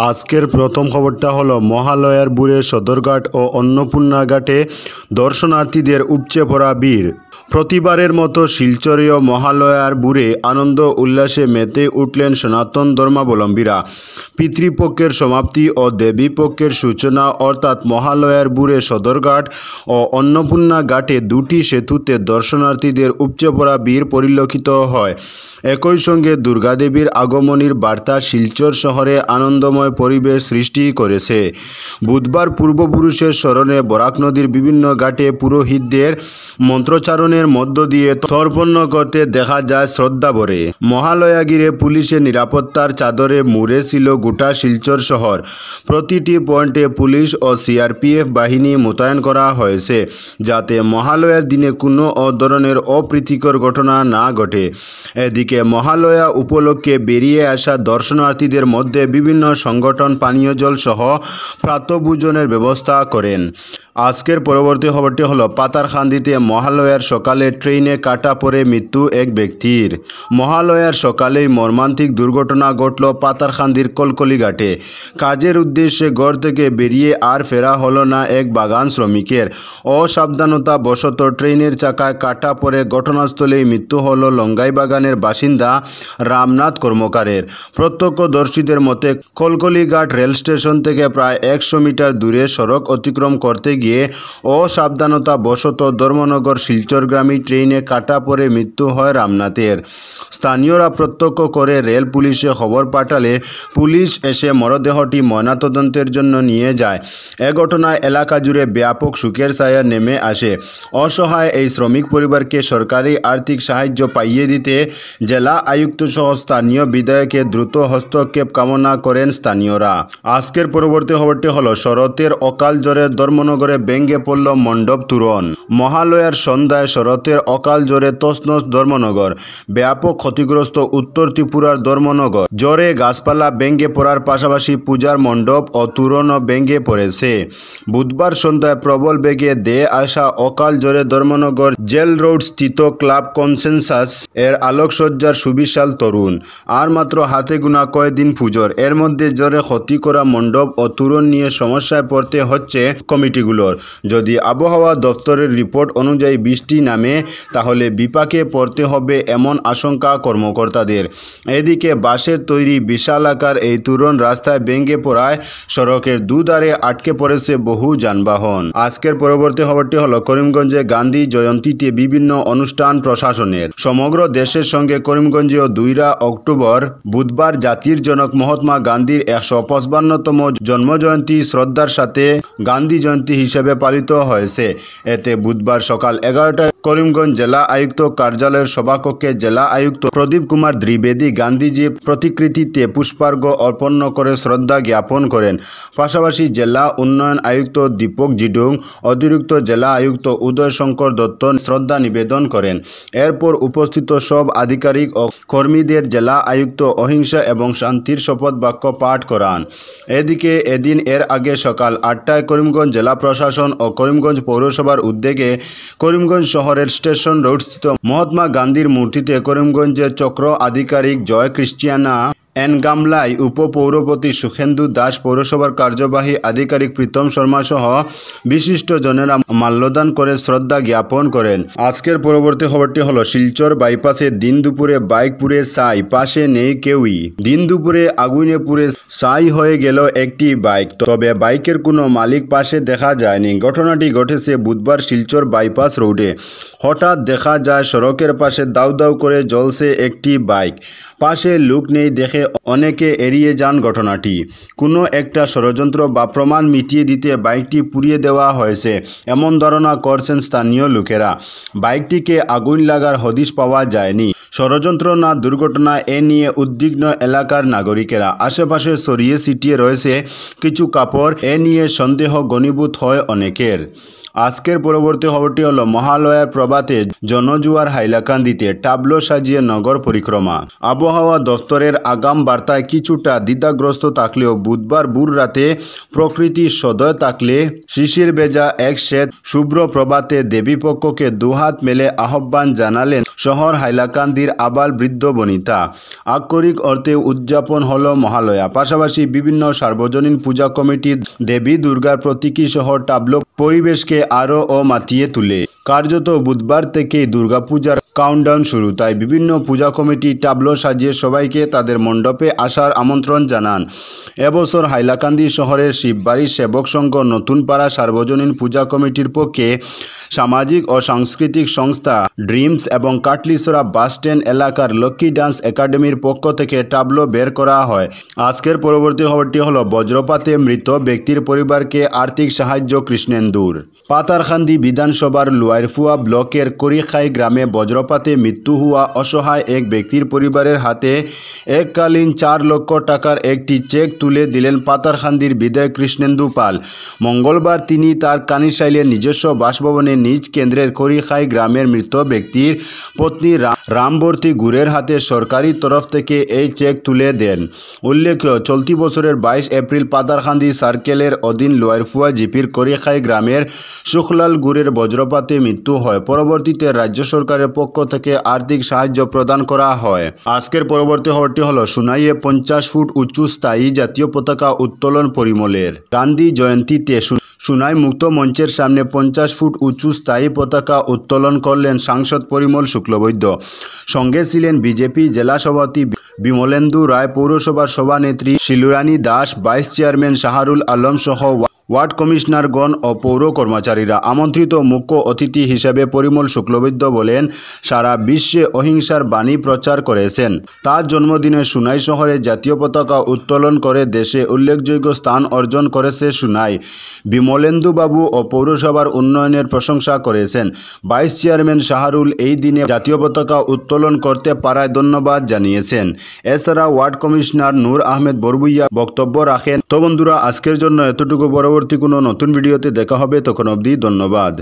আজকের প্রথম খবরটা হলো মহালয়ার বুড়ে সদরঘাট ও অন্নপূর্ণা ঘাটে দর্শনার্থীদের উপচে পড়া ভিড়। প্রতিবারের মতো শিলচরেও মহালয়ার বুড়ে আনন্দ উল্লাসে মেতে উঠলেন সনাতন ধর্মাবলম্বীরা। পিতৃপক্ষের সমাপ্তি ও দেবীপক্ষের সূচনা অর্থাৎ মহালয়ার বুড়ে সদরঘাট ও অন্নপূর্ণা ঘাটে দুটি সেতুতে দর্শনার্থীদের উপচে পড়া ভিড় পরিলক্ষিত হয়। একই সঙ্গে দুর্গাদেবীর আগমনীর বার্তা শিলচর শহরে আনন্দময় পরিবেশ সৃষ্টি করেছে। বুধবার পূর্বপুরুষের স্মরণে বরাক নদীর বিভিন্ন ঘাটে পুরোহিতদের মন্ত্রোচ্চারণের মধ্য দিয়ে তর্পণ করতে দেখা যায় শ্রদ্ধা ভরে। মহালয়া ঘিরে পুলিশের নিরাপত্তার চাদরে মুড়ে ছিল গোটা শিলচর শহর। প্রতিটি পয়েন্টে পুলিশ ও সিআরপিএফ বাহিনী মোতায়েন করা হয়েছে, যাতে মহালয়ার দিনে কোনো ধরনের অপ্রীতিকর ঘটনা না ঘটে। এদিকে মহালয়া উপলক্ষে বেরিয়ে আসা দর্শনার্থীদের মধ্যে বিভিন্ন সংগঠন পানীয় জল সহ প্রাতঃভোজনের ব্যবস্থা করেন। আজকের পরবর্তী খবরটি হলো পাতারকান্দিতে মহালয়ার সকালে ট্রেনে কাটা পড়ে মৃত্যু এক ব্যক্তির। মহালয়ার সকালেই মর্মান্তিক দুর্ঘটনা ঘটল পাতারকান্দির কলকলি ঘাটে। কাজের উদ্দেশ্যে ঘর থেকে বেরিয়ে আর ফেরা হলো না এক বাগান শ্রমিকের। অসাবধানতা বশত ট্রেনের চাকায় কাটা পড়ে ঘটনাস্থলেই মৃত্যু হলো লঙ্গাই বাগানের বাসিন্দা রামনাথ কর্মকারের। প্রত্যক্ষদর্শীদের মতে কলকলি ঘাট রেল স্টেশন থেকে প্রায় 100 মিটার দূরে সড়ক অতিক্রম করতে গিয়ে অসাবধানতা বশত ধর্মনগর শিলচরগামী ট্রেনে কাটা পড়ে মৃত্যু হয় রামনাথের। স্থানীয়রা প্রত্যক্ষ করে রেল পুলিশে খবর পাঠালে পুলিশ এসে মরদেহটি ময়নাতদন্তের জন্য নিয়ে যায়। এ ঘটনায় এলাকা জুড়ে ব্যাপক শোকের ছায়া নেমে আসে। অসহায় এই শ্রমিক পরিবারকে সরকারি আর্থিক সাহায্য পাইয়ে দিতে জেলা আয়ুক্ত সহ স্থানীয় বিধায়কের দ্রুত হস্তক্ষেপ কামনা করেন স্থানীয়রা। আজকের পরবর্তী খবরটি হলো শরতের অকাল জ্বরে ধর্মনগরে ভেঙে পড়ল মণ্ডপ তোরণ। মহালয়ার সন্ধ্যায় শরতের অকাল জ্বরে তছনছ ধর্মনগর। ব্যাপক ক্ষতিগ্রস্ত উত্তর ত্রিপুরার ধর্মনগর। জ্বরে গাছপালা ভেঙে পড়ার পাশাপাশি পূজার মণ্ডপ ও তোরণও ভেঙে পড়েছে। বুধবার সন্ধ্যায় প্রবল বেগে দেয়ে আসা অকাল জ্বরে ধর্মনগর জেল রোড স্থিত ক্লাব কনসেনসাস এর আলোকসজ্জার সুবিশাল তরুণ। আর মাত্র হাতে গোনা কয়েকদিন পুজোর। এর মধ্যে জ্বরে ক্ষতি করা মণ্ডপ ও তোরণ নিয়ে সমস্যায় পড়তে হচ্ছে কমিটিগুলোর। যদি আবহাওয়া দফতরের রিপোর্ট অনুযায়ী বৃষ্টি নামে তাহলে বিপাকে পড়তে হবে এমন আশঙ্কা কর্মকর্তাদের। এদিকে বাঁশের তৈরি বিশাল আকার এই তোরণ রাস্তায় ভেঙে পড়ায় সড়কের দুধারে আটকে পড়েছে বহু যানবাহন। আজকের পরবর্তী খবরটি হলো করিমগঞ্জে গান্ধী জয়ন্তীতে বিভিন্ন অনুষ্ঠান প্রশাসনের। সমগ্র দেশের সঙ্গে করিমগঞ্জেও 2 অক্টোবর বুধবার জাতির জনক মহাত্মা গান্ধীর 155তম জন্মজয়ন্তী শ্রদ্ধার সাথে গান্ধী জয়ন্তী হিসেবে পালিত হয়েছে। এতে বুধবার সকাল 11টায় করিমগঞ্জ জেলা আয়ুক্ত কার্যালয়ের সভাকক্ষে জেলা আয়ুক্ত প্রদীপ কুমার দ্বিবেদী গান্ধীজির প্রতিকৃতিতে পুষ্পার্ঘ্য অর্পণ করে শ্রদ্ধা জ্ঞাপন করেন। পাশাপাশি জেলা উন্নয়ন আয়ুক্ত দীপক জিডুং, অতিরিক্ত জেলা আয়ুক্ত উদয় শঙ্কর দত্ত শ্রদ্ধা নিবেদন করেন। এরপর উপস্থিত সব আধিকারিক ও কর্মীদের জেলা আয়ুক্ত অহিংসা এবং শান্তির শপথ বাক্য পাঠ করান। এদিকে এদিন এর আগে সকাল 8টায় করিমগঞ্জ জেলা প্রশাসন ও করিমগঞ্জ পৌরসভার উদ্যোগে করিমগঞ্জ শহরের স্টেশন রোডস্থিত মহাত্মা গান্ধীর মূর্তিতে করিমগঞ্জের চক্র আধিকারিক জয় ক্রিশ্চিয়ানা এন গামলাই, উপপৌরপতি সুখেন্দু দাস, পৌরসভার কার্যবাহী আধিকারিক প্রীতম শর্মা সহ বিশিষ্ট জনেরা মাল্যদান করে শ্রদ্ধা জ্ঞাপন করেন। আজকের পরবর্তী খবরটি হলো শিলচর বাইপাসে দিন দুপুরে বাইক পুড়ে ছাই, পাশে নেই কেউই। দিন দুপুরে আগুনে পুড়ে ছাই হয়ে গেল একটি বাইক, তবে বাইকের কোনো মালিক পাশে দেখা যায়নি। ঘটনাটি ঘটেছে বুধবার শিলচর বাইপাস রোডে। হঠাৎ দেখা যায় সড়কের পাশে দাউ দাউ করে জ্বলছে একটি বাইক। পাশে লোক নেই দেখে অনেকে এড়িয়ে যান ঘটনাটি। কোনো একটা ষড়যন্ত্র বা প্রমাণ মিটিয়ে দিতে বাইকটি পুড়িয়ে দেওয়া হয়েছে এমন ধারণা করছেন স্থানীয় লোকেরা। বাইকটিকে আগুন লাগার হদিশ পাওয়া যায়নি। ষড়যন্ত্র না দুর্ঘটনা, এ নিয়ে উদ্বিগ্ন এলাকার নাগরিকেরা। আশেপাশে ছড়িয়ে ছিটিয়ে রয়েছে কিছু কাপড়, এ নিয়ে সন্দেহ ঘনীভূত হয় অনেকের। আজকের পরবর্তী খবরটি হলো মহালয়ার প্রভাতে জনজুয়ার হাইলাকান্দিতে টাবলো সাজিয়ে নগর পরিক্রমা। আবহাওয়া দফতরের আগাম বার্তায় কিছুটা দ্বিধাগ্রস্ত থাকলেও বুধবার ভোর রাতে প্রকৃতি সদয় থাকলে শিশির ভেজা এক শ্বেত শুভ্র প্রভাতে দেবীপক্ষকে দুহাত মেলে আহ্বান জানালেন শহর হাইলাকান্দির আবাল বৃদ্ধ বনিতা। আক্ষরিক অর্থে উদযাপন হলো মহালয়া। পাশাপাশি বিভিন্ন সার্বজনীন পূজা কমিটি দেবী দুর্গার প্রতীকী সহ টাবলো পরিবেশকে আরও মাতিয়ে তুলে। কার্যত বুধবার থেকেই দুর্গাপূজার কাউন্টডাউন শুরু, তাই বিভিন্ন পূজা কমিটি টাবলো সাজিয়ে সবাইকে তাদের মণ্ডপে আসার আমন্ত্রণ জানান। এবছর হাইলাকান্দি শহরের শিববাড়ি সেবক সংঘ নতুনপাড়া সার্বজনীন পূজা কমিটির পক্ষে সামাজিক ও সাংস্কৃতিক সংস্থা ড্রিমস এবং কাটলিছড়া বাসস্ট্যান্ড এলাকার লক্ষ্মী ডান্স একাডেমির পক্ষ থেকে টাবলো বের করা হয়। আজকের পরবর্তী খবরটি হলো বজ্রপাতে মৃত ব্যক্তির পরিবারকে আর্থিক সাহায্য কৃষ্ণেন্দুর। পাতারকান্দি বিধানসভার লোয়ারফুয়া ব্লকের করিখাই গ্রামে বজ্রপাতে মৃত্যু হওয়া অসহায় এক ব্যক্তির পরিবারের হাতে এককালীন 4 লক্ষ টাকার একটি চেক তুলে দিলেন পাতারকান্দির বিধায়ক কৃষ্ণেন্দু পাল। মঙ্গলবার তিনি তার কানিশাইলের নিজস্ব বাসভবনে নিজ কেন্দ্রের করিখাই গ্রামের মৃত ব্যক্তির পত্নী রামবর্তী গুরের হাতে সরকারি তরফ থেকে এই চেক তুলে দেন। উল্লেখ্য, চলতি বছরের 22 এপ্রিল পাতারকান্দি সার্কেলের অধীন লোয়ারফুয়া জিপির করিখাই গ্রামের সুখলাল গুরের বজ্রপাতে মৃত্যু হয়। পরবর্তীতে রাজ্য সরকারের পক্ষ থেকে আর্থিক সাহায্য প্রদান করা হয়। আজকের পরবর্তী খবরটি হলো সুনাইয়ে 50 ফুট উঁচু স্থায়ী জাতীয় পতাকা উত্তোলন পরিমলের। গান্ধী জয়ন্তীতে সুনাই মুক্ত মঞ্চের সামনে 50 ফুট উঁচু স্থায়ী পতাকা উত্তোলন করলেন সাংসদ পরিমল শুক্লবৈদ্য। সঙ্গে ছিলেন বিজেপি জেলা সভাপতি বিমলেন্দু রায়, পৌরসভার সভানেত্রী শিলুরানী দাস, ভাইস চেয়ারম্যান শাহরুল আলম সহ ওয়ার্ড কমিশনারগণ ও পৌর কর্মচারীরা। আমন্ত্রিত মুখ্য অতিথি হিসেবে পরিমল শুক্লবৈদ্য বলেন, সারা বিশ্বে অহিংসার বাণী প্রচার করেছেন। তার জন্মদিনে সুনাই শহরে জাতীয় পতাকা উত্তোলন করে দেশে উল্লেখযোগ্য স্থান অর্জন করেছে সুনাই। বিমলেন্দু বাবু ও পৌরসভার উন্নয়নের প্রশংসা করেছেন। ভাইস চেয়ারম্যান শাহরুল এই দিনে জাতীয় পতাকা উত্তোলন করতে পারায় ধন্যবাদ জানিয়েছেন। এছাড়া ওয়ার্ড কমিশনার নূর আহমেদ বরবুইয়া বক্তব্য রাখেন। তো বন্ধুরা, আজকের জন্য এতটুকু। পরবর্তী কোনো নতুন ভিডিওতে দেখা হবে, তখন অবধি ধন্যবাদ।